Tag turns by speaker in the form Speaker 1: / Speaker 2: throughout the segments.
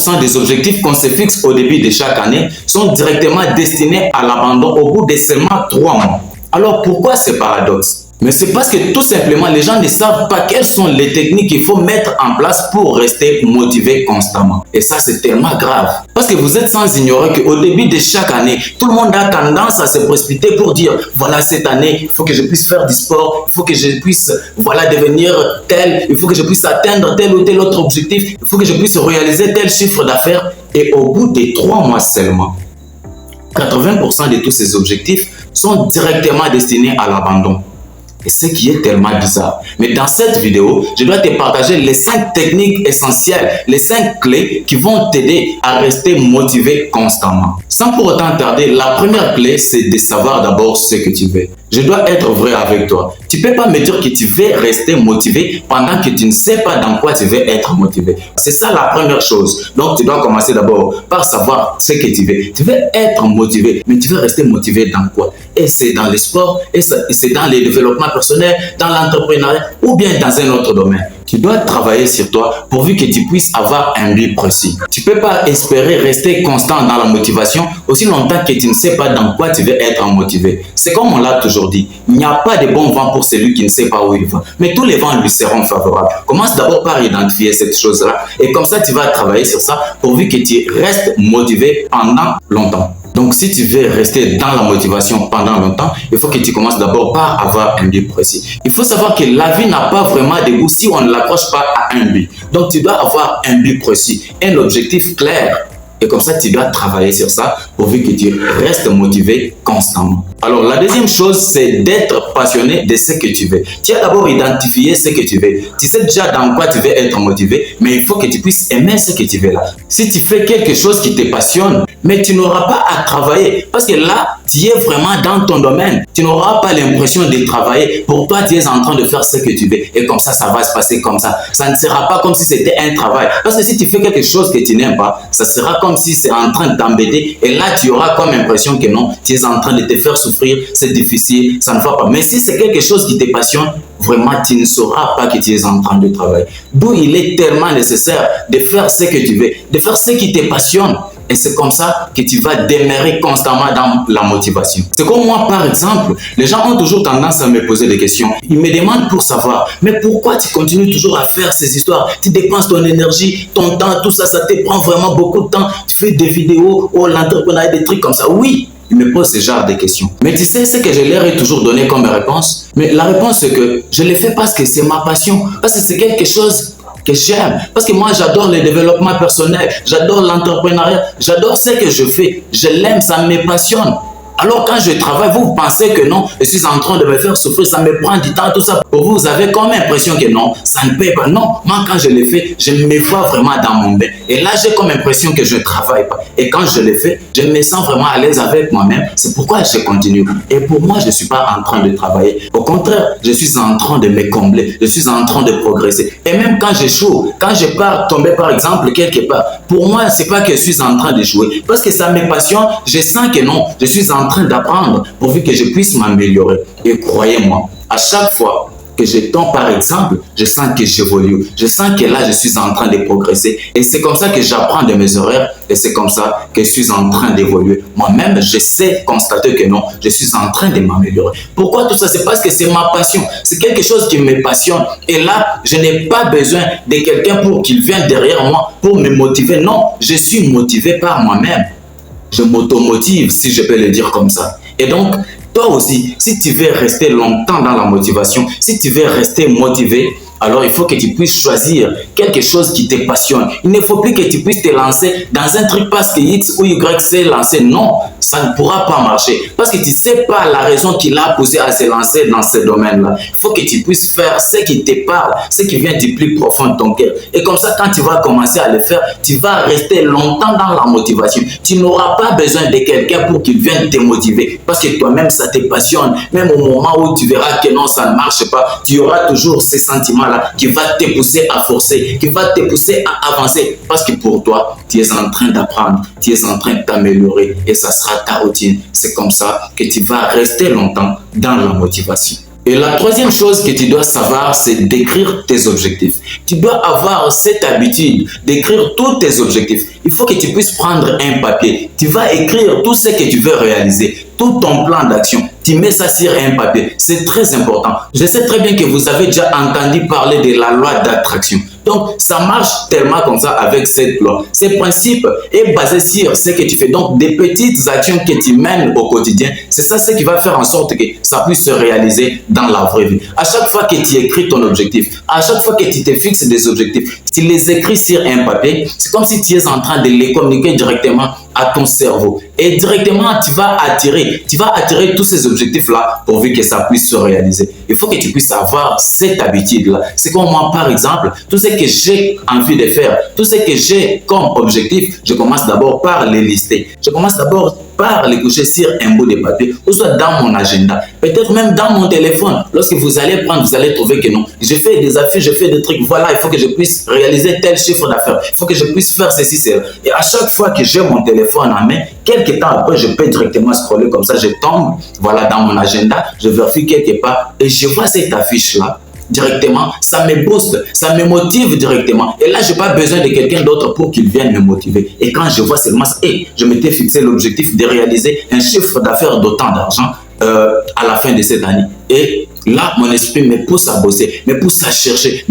Speaker 1: 80% des objectifs qu'on se fixe au début de chaque année sont directement destinés à l'abandon au bout de seulement 3 mois. Alors pourquoi ce paradoxe? Mais c'est parce que tout simplement, les gens ne savent pas quelles sont les techniques qu'il faut mettre en place pour rester motivé constamment. Et ça, c'est tellement grave. Parce que vous êtes sans ignorer qu'au début de chaque année, tout le monde a tendance à se précipiter pour dire, voilà, cette année, il faut que je puisse faire du sport, il faut que je puisse, voilà, devenir tel, il faut que je puisse atteindre tel ou tel autre objectif, il faut que je puisse réaliser tel chiffre d'affaires. Et au bout de 3 mois seulement, 80% de tous ces objectifs sont directement destinés à l'abandon. Et ce qui est tellement bizarre. Mais dans cette vidéo, je dois te partager les 5 techniques essentielles, les 5 clés qui vont t'aider à rester motivé constamment. Sans pour autant tarder, la première clé, c'est de savoir d'abord ce que tu veux. Je dois être vrai avec toi. Tu ne peux pas me dire que tu veux rester motivé pendant que tu ne sais pas dans quoi tu veux être motivé. C'est ça la première chose. Donc, tu dois commencer d'abord par savoir ce que tu veux. Tu veux être motivé, mais tu veux rester motivé dans quoi? Et c'est dans le sport, et c'est dans le développement personnel, dans l'entrepreneuriat ou bien dans un autre domaine. Tu dois travailler sur toi pourvu que tu puisses avoir un but précis. Tu ne peux pas espérer rester constant dans la motivation aussi longtemps que tu ne sais pas dans quoi tu veux être motivé. C'est comme on l'a toujours dit, il n'y a pas de bon vent pour celui qui ne sait pas où il va. Mais tous les vents lui seront favorables. Commence d'abord par identifier cette chose-là et comme ça tu vas travailler sur ça pourvu que tu restes motivé pendant longtemps. Donc, si tu veux rester dans la motivation pendant longtemps, il faut que tu commences d'abord par avoir un but précis. Il faut savoir que la vie n'a pas vraiment de goût si on ne l'accroche pas à un but. Donc, tu dois avoir un but précis, un objectif clair. Et comme ça, tu dois travailler sur ça pourvu que tu restes motivé constamment. Alors, la deuxième chose, c'est d'être passionné de ce que tu veux. Tu as d'abord identifié ce que tu veux. Tu sais déjà dans quoi tu veux être motivé, mais il faut que tu puisses aimer ce que tu veux là. Si tu fais quelque chose qui te passionne, mais tu n'auras pas à travailler parce que là, tu es vraiment dans ton domaine. Tu n'auras pas l'impression de travailler. Pour toi, tu es en train de faire ce que tu veux. Et comme ça va se passer comme ça. Ça ne sera pas comme si c'était un travail. Parce que si tu fais quelque chose que tu n'aimes pas, ça sera comme si c'est en train de t'embêter. Et là, tu auras comme impression que non, tu es en train de te faire souffrir. C'est difficile, ça ne va pas. Mais si c'est quelque chose qui te passionne, vraiment, tu ne sauras pas que tu es en train de travailler. D'où il est tellement nécessaire de faire ce que tu veux, de faire ce qui te passionne. Et c'est comme ça que tu vas demeurer constamment dans la motivation. C'est comme moi, par exemple, les gens ont toujours tendance à me poser des questions. Ils me demandent pour savoir, mais pourquoi tu continues toujours à faire ces histoires? Tu dépenses ton énergie, ton temps, tout ça, ça te prend vraiment beaucoup de temps. Tu fais des vidéos, oh, l'entrepreneuriat, des trucs comme ça. Oui, ils me posent ce genre de questions. Mais tu sais ce que je leur ai toujours donné comme réponse? Mais la réponse, c'est que je le fais parce que c'est ma passion, parce que c'est quelque chose que j'aime, parce que moi j'adore le développement personnel, j'adore l'entrepreneuriat, j'adore ce que je fais, je l'aime, ça me passionne. Alors quand je travaille, vous pensez que non, je suis en train de me faire souffrir, ça me prend du temps, tout ça. Pour vous, vous avez comme impression que non, ça ne paye pas. Non, moi quand je le fais, je me vois vraiment dans mon bain. Et là, j'ai comme impression que je ne travaille pas. Et quand je le fais, je me sens vraiment à l'aise avec moi-même. C'est pourquoi je continue. Et pour moi, je ne suis pas en train de travailler. Au contraire, je suis en train de me combler. Je suis en train de progresser. Et même quand j'échoue, quand je pars tomber par exemple quelque part, pour moi, ce n'est pas que je suis en train de jouer. Parce que ça me passionne, je sens que non, je suis en train d'apprendre pourvu que je puisse m'améliorer. Et croyez-moi, à chaque fois que je tombe par exemple, je sens que j'évolue. Je sens que là, je suis en train de progresser. Et c'est comme ça que j'apprends de mes erreurs. Et c'est comme ça que je suis en train d'évoluer. Moi-même, je sais constater que non, je suis en train de m'améliorer. Pourquoi tout ça? C'est parce que c'est ma passion. C'est quelque chose qui me passionne. Et là, je n'ai pas besoin de quelqu'un pour qu'il vienne derrière moi pour me motiver. Non, je suis motivé par moi-même. Je m'automotive, si je peux le dire comme ça. Et donc, toi aussi, si tu veux rester longtemps dans la motivation, si tu veux rester motivé, alors il faut que tu puisses choisir quelque chose qui te passionne. Il ne faut plus que tu puisses te lancer dans un truc parce que X ou Y s'est lancé. Non, ça ne pourra pas marcher. Parce que tu ne sais pas la raison qui l'a poussé à se lancer dans ce domaine-là. Il faut que tu puisses faire ce qui te parle, ce qui vient du plus profond de ton cœur. Et comme ça, quand tu vas commencer à le faire, tu vas rester longtemps dans la motivation. Tu n'auras pas besoin de quelqu'un pour qu'il vienne te motiver. Parce que toi-même, ça te passionne. Même au moment où tu verras que non, ça ne marche pas, tu auras toujours ces sentiments qui va te pousser à forcer, qui va te pousser à avancer. Parce que pour toi, tu es en train d'apprendre, tu es en train de t'améliorer et ça sera ta routine. C'est comme ça que tu vas rester longtemps dans la motivation. Et la troisième chose que tu dois savoir, c'est d'écrire tes objectifs. Tu dois avoir cette habitude d'écrire tous tes objectifs. Il faut que tu puisses prendre un papier. Tu vas écrire tout ce que tu veux réaliser, tout ton plan d'action. Tu mets ça sur un papier. C'est très important. Je sais très bien que vous avez déjà entendu parler de la loi d'attraction. Donc, ça marche tellement comme ça avec cette loi. Ce principe est basé sur ce que tu fais. Donc, des petites actions que tu mènes au quotidien, c'est ça ce qui va faire en sorte que ça puisse se réaliser dans la vraie vie. À chaque fois que tu écris ton objectif, à chaque fois que tu te fixes des objectifs, tu les écris sur un papier, c'est comme si tu es en train de les communiquer directement à ton cerveau. Et directement, tu vas attirer tous ces objectifs-là pourvu que ça puisse se réaliser. Il faut que tu puisses avoir cette habitude-là. C'est comme moi, par exemple, tout ce que j'ai envie de faire, tout ce que j'ai comme objectif, je commence d'abord par les lister. Je commence d'abord par les coucher sur un bout de papier, ou soit dans mon agenda, peut-être même dans mon téléphone. Lorsque vous allez prendre, vous allez trouver que non, je fais des affiches, je fais des trucs, voilà, il faut que je puisse réaliser tel chiffre d'affaires, il faut que je puisse faire ceci, cela. Et à chaque fois que j'ai mon téléphone en main, quelques temps après, je peux directement scroller comme ça, je tombe, voilà, dans mon agenda, je vérifie quelque part et je vois cette affiche-là. Directement, ça me booste, ça me motive directement. Et là, je n'ai pas besoin de quelqu'un d'autre pour qu'il vienne me motiver. Et quand je vois seulement ça, je m'étais fixé l'objectif de réaliser un chiffre d'affaires d'autant d'argent à la fin de cette année. Et là, mon esprit me pousse à bosser, me pousse à chercher,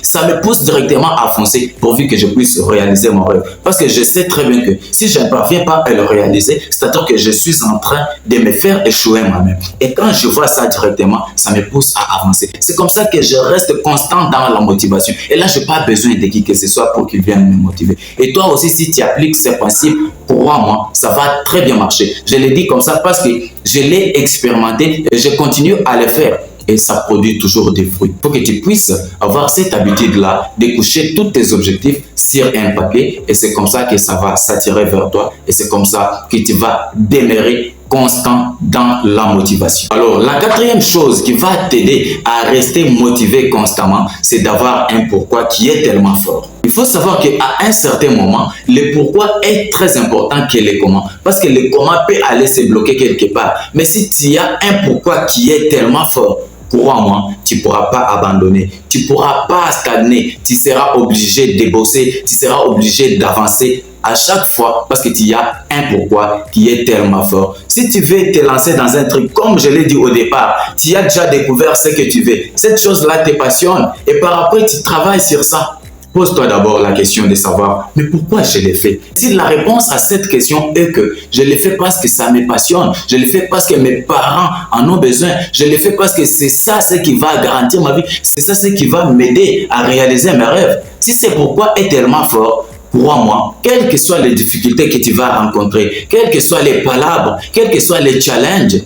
Speaker 1: ça me pousse directement à foncer pourvu que je puisse réaliser mon rêve. Parce que je sais très bien que si je ne parviens pas à le réaliser, c'est-à-dire que je suis en train de me faire échouer moi-même. Et quand je vois ça directement, ça me pousse à avancer. C'est comme ça que je reste constant dans la motivation. Et là, je n'ai pas besoin de qui que ce soit pour qu'il vienne me motiver. Et toi aussi, si tu appliques ces principes, crois-moi, ça va très bien marcher. Je le dis comme ça parce que je l'ai expérimenté et je continue à le faire. Et ça produit toujours des fruits. Il faut que tu puisses avoir cette habitude-là de coucher tous tes objectifs sur un papier et c'est comme ça que ça va s'attirer vers toi et c'est comme ça que tu vas demeurer constant dans la motivation. Alors, la quatrième chose qui va t'aider à rester motivé constamment, c'est d'avoir un pourquoi qui est tellement fort. Il faut savoir qu'à un certain moment, le pourquoi est très important que le comment. Parce que le comment peut aller se bloquer quelque part. Mais si tu as un pourquoi qui est tellement fort, crois-moi, tu ne pourras pas abandonner, tu ne pourras pas stagner, tu seras obligé de bosser, tu seras obligé d'avancer à chaque fois parce que tu as un pourquoi qui est tellement fort. Si tu veux te lancer dans un truc, comme je l'ai dit au départ, tu as déjà découvert ce que tu veux, cette chose-là te passionne et par après tu travailles sur ça. Pose-toi d'abord la question de savoir, mais pourquoi je l'ai fait? Si la réponse à cette question est que je l'ai fait parce que ça me passionne, je l'ai fait parce que mes parents en ont besoin, je l'ai fait parce que c'est ça ce qui va garantir ma vie, c'est ça ce qui va m'aider à réaliser mes rêves. Si c'est pourquoi est tellement fort, crois-moi, quelles que soient les difficultés que tu vas rencontrer, quelles que soient les palabres, quels que soient les challenges,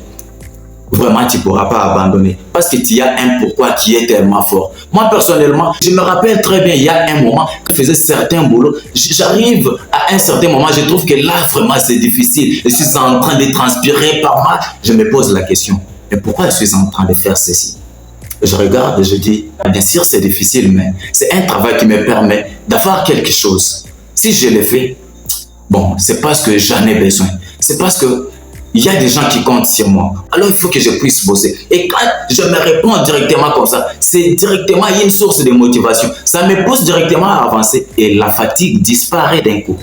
Speaker 1: vraiment, tu ne pourras pas abandonner parce que tu as un pourquoi qui est tellement fort. Moi, personnellement, je me rappelle très bien, il y a un moment, quand je faisais certains boulots, j'arrive à un certain moment, je trouve que là, vraiment, c'est difficile. Je suis en train de transpirer par mal. Je me pose la question, mais pourquoi je suis en train de faire ceci? Je regarde et je dis, bien sûr, c'est difficile, mais c'est un travail qui me permet d'avoir quelque chose. Si je le fais, bon, c'est parce que j'en ai besoin. C'est parce que il y a des gens qui comptent sur moi. Alors, il faut que je puisse bosser. Et quand je me réponds directement comme ça, c'est directement une source de motivation. Ça me pousse directement à avancer et la fatigue disparaît d'un coup.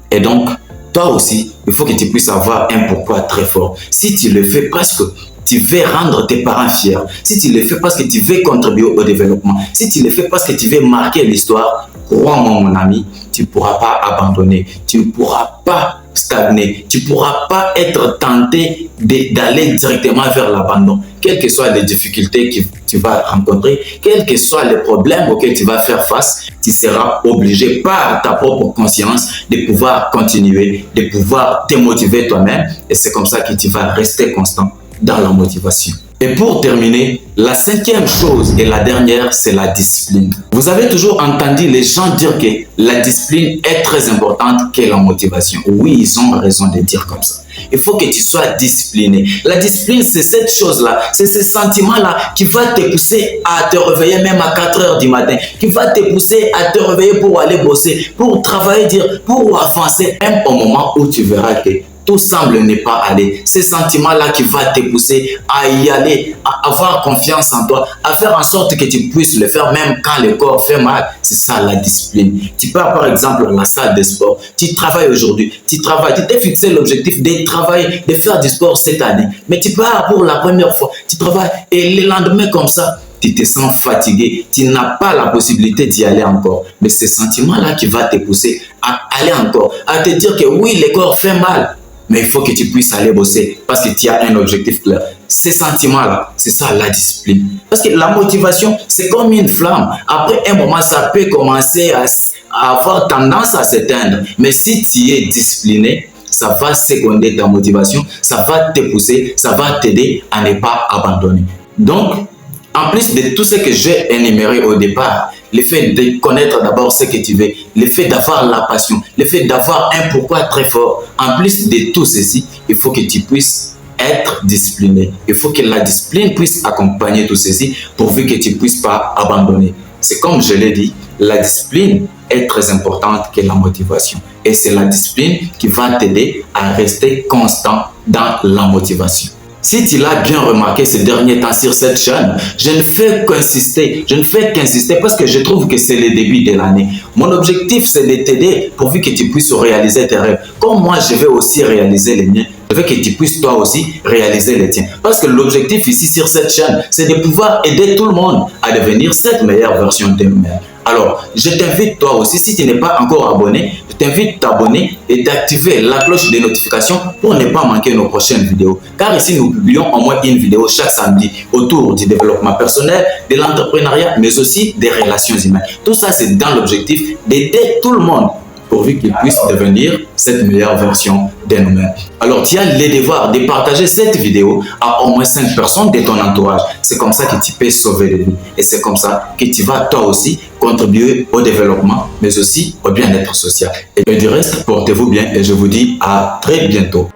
Speaker 1: Et donc, toi aussi, il faut que tu puisses avoir un pourquoi très fort. Si tu le fais parce que tu veux rendre tes parents fiers, si tu le fais parce que tu veux contribuer au développement, si tu le fais parce que tu veux marquer l'histoire, crois-moi mon ami, tu ne pourras pas abandonner, tu ne pourras pas stagner, tu ne pourras pas être tenté d'aller directement vers l'abandon. Quelles que soient les difficultés que tu vas rencontrer, quels que soient les problèmes auxquels tu vas faire face, tu seras obligé par ta propre conscience de pouvoir continuer, de pouvoir te motiver toi-même et c'est comme ça que tu vas rester constant dans la motivation. Et pour terminer, la cinquième chose et la dernière, c'est la discipline. Vous avez toujours entendu les gens dire que la discipline est très importante que la motivation. Oui, ils ont raison de dire comme ça. Il faut que tu sois discipliné. La discipline, c'est cette chose-là, c'est ce sentiment-là qui va te pousser à te réveiller même à 4 heures du matin, qui va te pousser à te réveiller pour aller bosser, pour travailler, pour avancer, même au moment où tu verras que tout semble ne pas aller. Ces sentiments-là qui vont te pousser à y aller, à avoir confiance en toi, à faire en sorte que tu puisses le faire même quand le corps fait mal. C'est ça la discipline. Tu pars par exemple à la salle de sport, tu travailles aujourd'hui, tu t'es fixé l'objectif de travailler, de faire du sport cette année. Mais tu pars pour la première fois, tu travailles et le lendemain comme ça, tu te sens fatigué, tu n'as pas la possibilité d'y aller encore. Mais ce sentiment-là qui va te pousser à aller encore, à te dire que oui, le corps fait mal, mais il faut que tu puisses aller bosser parce que tu as un objectif clair. Ces sentiments-là, c'est ça la discipline. Parce que la motivation, c'est comme une flamme. Après un moment, ça peut commencer à avoir tendance à s'éteindre. Mais si tu es discipliné, ça va seconder ta motivation, ça va te pousser, ça va t'aider à ne pas abandonner. Donc, en plus de tout ce que j'ai énuméré au départ, le fait de connaître d'abord ce que tu veux, le fait d'avoir la passion, le fait d'avoir un pourquoi très fort, en plus de tout ceci, il faut que tu puisses être discipliné. Il faut que la discipline puisse accompagner tout ceci pourvu que tu ne puisses pas abandonner. C'est comme je l'ai dit, la discipline est très importante que la motivation. Et c'est la discipline qui va t'aider à rester constant dans la motivation. Si tu l'as bien remarqué ces derniers temps sur cette chaîne, je ne fais qu'insister parce que je trouve que c'est le début de l'année. Mon objectif, c'est de t'aider pourvu que tu puisses réaliser tes rêves. Comme moi, je vais aussi réaliser les miens, je veux que tu puisses toi aussi réaliser les tiens. Parce que l'objectif ici sur cette chaîne, c'est de pouvoir aider tout le monde à devenir cette meilleure version de nous-mêmes. Alors, je t'invite toi aussi, si tu n'es pas encore abonné, je t'invite à t'abonner et d'activer la cloche de notification pour ne pas manquer nos prochaines vidéos. Car ici, nous publions au moins une vidéo chaque samedi autour du développement personnel, de l'entrepreneuriat, mais aussi des relations humaines. Tout ça, c'est dans l'objectif d'aider tout le monde pourvu qu'ils puissent devenir cette meilleure version de nous-mêmes. Alors, tu as le devoir de partager cette vidéo à au moins 5 personnes de ton entourage. C'est comme ça que tu peux sauver des vies. Et c'est comme ça que tu vas toi aussi contribuer au développement, mais aussi au bien-être social. Et du reste, portez-vous bien et je vous dis à très bientôt.